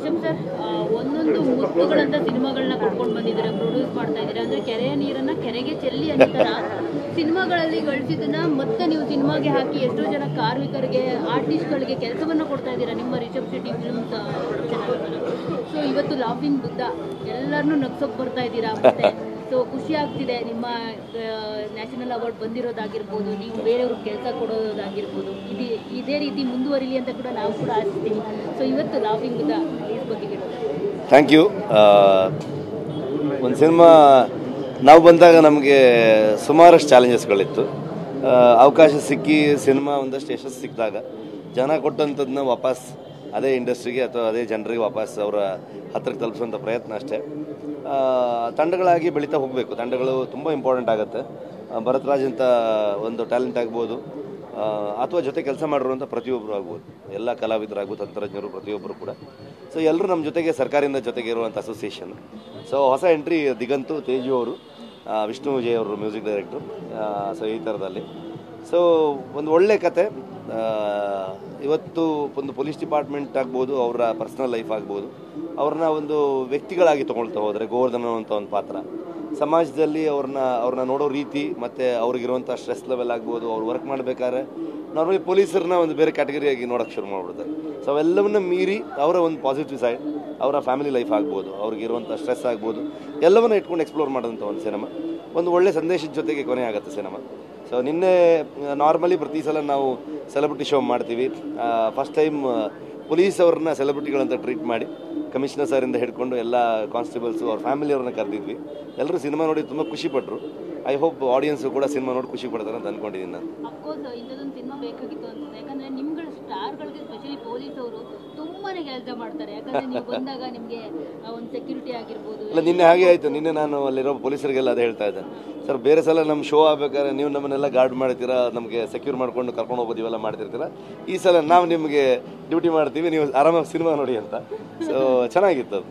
Rishabh sir, ಒಂದೊಂದು ಮುತ್ತುಗಳಂತ ಸಿನಿಮಾಗಳನ್ನ ಕೊಟ್ಕೊಂಡು ಬಂದಿದ್ದಾರೆ, ಪ್ರೊಡ್ಯೂಸ್ ಮಾಡ್ತಾ ಇದ್ದಾರೆ. ಅಂದ್ರೆ ಕೆರೆಯ ನೀರನ್ನ ಕೆರೆಗೆ ಚೆಲ್ಲಿ ಅನ್ನೋ ತರ ಸಿನಿಮಾಗಳಲ್ಲಿ ಗಳಿಸಿದ್ದನ್ನ ಮತ್ತೆ ನೀವು ಸಿನಿಮಾಗೆ ಹಾಕಿ ಎಷ್ಟೋ ಜನ ಕಾರ್ಮಿಕರಿಗೆ, ಆರ್ಟಿಸ್ಟ್ಗಳಿಗೆ ಕೆಲಸವನ್ನ ಕೊಡ್ತಾ ಇದ್ದೀರಾ ನಿಮ್ಮ Rishab Shetty films production. So ಇವತ್ತು ಲಾಫಿಂಗ್ ಬುದ್ಧ ಎಲ್ಲರನ್ನೂ ನಗ್ಸೋಕ್ ಬರ್ತಾ ಇದ್ದೀರಾ. ಮತ್ತೆ ಸೊ ಖುಷಿ ಆಗ್ತಿದೆ, ನಿಮ್ಮ ನ್ಯಾಷನಲ್ ಅವಾರ್ಡ್ ಬಂದಿರೋದಾಗಿರ್ಬೋದು, ನೀವು ಬೇರೆಯವ್ರಿಗೆ ಕೆಲಸ ಕೊಡೋದಾಗಿರ್ಬೋದು, ಇದೇ ರೀತಿ ಮುಂದುವರಿಲಿ ಅಂತ ಕೂಡ ನಾವು ಕೂಡ ಆಶಿಸ್ತೀವಿ. ಸೊ ಇವತ್ತು ಲಾಫಿಂಗ್ ಬುದ್ಧ ರಿಲೀಸ್ ಬಗ್ಗೆ ಹೇಳೋದು. Thank you. ಒಂದು ಸಿನಿಮಾ ನಾವು ಬಂದಾಗ ನಮಗೆ ಸುಮಾರಷ್ಟು ಚಾಲೆಂಜಸ್ಗಳಿತ್ತು. ಅವಕಾಶ ಸಿಕ್ಕಿ ಸಿನಿಮಾ ಒಂದಷ್ಟು ಯಶಸ್ಸು ಸಿಕ್ಕಿದಾಗ ಜನ ಕೊಟ್ಟಂಥದ್ದನ್ನ ವಾಪಸ್ ಅದೇ ಇಂಡಸ್ಟ್ರಿಗೆ ಅಥವಾ ಅದೇ ಜನರಿಗೆ ವಾಪಸ್ ಅವರ ಹತ್ತಿರಕ್ಕೆ ತಲುಪಿಸುವಂಥ ಪ್ರಯತ್ನ ಅಷ್ಟೇ. ತಂಡಗಳಾಗಿ ಬೆಳೀತಾ ಹೋಗಬೇಕು. ತಂಡಗಳು ತುಂಬ ಇಂಪಾರ್ಟೆಂಟ್ ಆಗುತ್ತೆ. ಭರತ್ರಾಜ್ ಅಂತ ಒಂದು ಟ್ಯಾಲೆಂಟ್ ಆಗ್ಬೋದು, ಅಥವಾ ಜೊತೆ ಕೆಲಸ ಮಾಡಿರುವಂಥ ಪ್ರತಿಯೊಬ್ಬರು ಆಗ್ಬೋದು, ಎಲ್ಲ ಕಲಾವಿದರಾಗ್ಬೋದು, ತಂತ್ರಜ್ಞರು ಪ್ರತಿಯೊಬ್ಬರು ಕೂಡ. ಸೊ ಎಲ್ಲರೂ ನಮ್ಮ ಜೊತೆಗೆ ಸರ್ಕಾರದಿಂದ ಜೊತೆಗೆ ಇರುವಂಥ ಅಸೋಸಿಯೇಷನ್. ಸೊ ಹೊಸ ಎಂಟ್ರಿ ದಿಗಂತು ತೇಜು ಅವರು, ವಿಷ್ಣು ವಿಜಯ್ ಅವರು ಮ್ಯೂಸಿಕ್ ಡೈರೆಕ್ಟ್ರು. ಸೊ ಈ ಥರದಲ್ಲಿ ಸೊ ಒಂದು ಒಳ್ಳೆ ಕತೆ. ಇವತ್ತು ಒಂದು ಪೊಲೀಸ್ ಡಿಪಾರ್ಟ್ಮೆಂಟ್ ಆಗ್ಬೋದು, ಅವರ ಪರ್ಸನಲ್ ಲೈಫ್ ಆಗ್ಬೋದು, ಅವ್ರನ್ನ ಒಂದು ವ್ಯಕ್ತಿಗಳಾಗಿ ತೊಗೊಳ್ತಾ ಹೋದರೆ ಗೋವರ್ಧನ ಅಂತ ಒಂದು ಪಾತ್ರ ಸಮಾಜದಲ್ಲಿ ಅವ್ರನ್ನ ನೋಡೋ ರೀತಿ ಮತ್ತು ಅವ್ರಿಗಿರುವಂಥ ಸ್ಟ್ರೆಸ್ ಲೆವೆಲ್ ಆಗ್ಬೋದು, ಅವ್ರು ವರ್ಕ್ ಮಾಡಬೇಕಾದ್ರೆ ನಾರ್ಮಲಿ ಪೊಲೀಸರನ್ನ ಒಂದು ಬೇರೆ ಕ್ಯಾಟಗರಿಯಾಗಿ ನೋಡೋಕ್ಕೆ ಶುರು ಮಾಡಿಬಿಡ್ತಾರೆ. ಸೊ ಅವೆಲ್ಲವನ್ನ ಮೀರಿ ಅವರ ಒಂದು ಪಾಸಿಟಿವ್ ಸೈಡ್, ಅವರ ಫ್ಯಾಮಿಲಿ ಲೈಫ್ ಆಗ್ಬೋದು, ಅವ್ರಿಗಿರುವಂಥ ಸ್ಟ್ರೆಸ್ ಆಗ್ಬೋದು, ಎಲ್ಲವನ್ನ ಇಟ್ಕೊಂಡು ಎಕ್ಸ್ಪ್ಲೋರ್ ಮಾಡೋಂಥ ಒಂದು ಸಿನಿಮಾ. ಒಂದು ಒಳ್ಳೆ ಸಂದೇಶದ ಜೊತೆಗೆ ಕೊನೆ ಆಗುತ್ತೆ ಸಿನಿಮಾ. ಸೊ ನಿನ್ನೆ ನಾರ್ಮಲಿ ಪ್ರತಿ ಸಲ ನಾವು ಸೆಲೆಬ್ರಿಟಿ ಶೋ ಮಾಡ್ತೀವಿ. ಫಸ್ಟ್ ಟೈಮ್ ಪೊಲೀಸ್ ಅವ್ರನ್ನ ಸೆಲೆಬ್ರಿಟಿಗಳಂತ ಟ್ರೀಟ್ ಮಾಡಿ ಕಮಿಷನರ್ ಸರಿಂದ ಹಿಡ್ಕೊಂಡು ಎಲ್ಲ ಕಾನ್ಸ್ಟೇಬಲ್ಸು ಅವ್ರ ಫ್ಯಾಮಿಲಿಯವ್ರನ್ನ ಕರೆದಿದ್ವಿ. ಎಲ್ಲರೂ ಸಿನಿಮಾ ನೋಡಿ ತುಂಬ ಖುಷಿಪಟ್ಟರು. ಐ ಹೋಪ್ ಆಡಿಯನ್ಸು ಕೂಡ ಸಿನಿಮಾ ನೋಡಿ ಖುಷಿ ಪಡ್ತಾರೆ ಅಂತ ಅಂದ್ಕೊಂಡಿದ್ದೀನಿ ನಾನು. ಅಫ್ಕೋರ್ಸ್ ಇಂಥದ್ದೊಂದು ಸಿನಿಮಾ ಬೇಕಾಗಿತ್ತು ಅನ್ಸುತ್ತೆ. ಯಾಕಂದರೆ ನಿಮ್ಗಳ ಸ್ಟಾರ್ಗಳಿಗೆ ಸ್ಪೆಷಲಿ ಪೊಲೀಸ್ ಅವರು ತುಂಬಾ ಕೆಲಸ ಮಾಡ್ತಾರೆ. ಯಾಕಂದರೆ ನೀವು ಬಂದಾಗ ನಿಮಗೆ ಒಂದು ಸೆಕ್ಯೂರಿಟಿ ಆಗಿರ್ಬೋದು. ಇಲ್ಲ, ನಿನ್ನೆ ಹಾಗೆ ಆಯಿತು. ನಿನ್ನೆ ನಾನು ಅಲ್ಲಿರೋ ಪೊಲೀಸರಿಗೆಲ್ಲ ಅದೇ ಹೇಳ್ತಾ ಇದ್ದೆ, ಸರ್ ಬೇರೆ ಸಲ ನಮ್ಮ ಶೋ ಆಗ್ಬೇಕಾದ್ರೆ ನೀವು ನಮ್ಮನ್ನೆಲ್ಲ ಗಾರ್ಡ್ ಮಾಡ್ತೀರಾ, ನಮಗೆ ಸೆಕ್ಯೂರ್ ಮಾಡ್ಕೊಂಡು ಕರ್ಕೊಂಡು ಹೋಗೋದು ಇವೆಲ್ಲ ಮಾಡ್ತಿರ್ತೀರ. ಈ ಸಲ ನಾವು ನಿಮಗೆ ಡ್ಯೂಟಿ ಮಾಡ್ತೀವಿ, ನೀವು ಆರಾಮಾಗಿ ಸಿನಿಮಾ ನೋಡಿ ಅಂತ. ಸೊ ಚೆನ್ನಾಗಿತ್ತು ಅದು.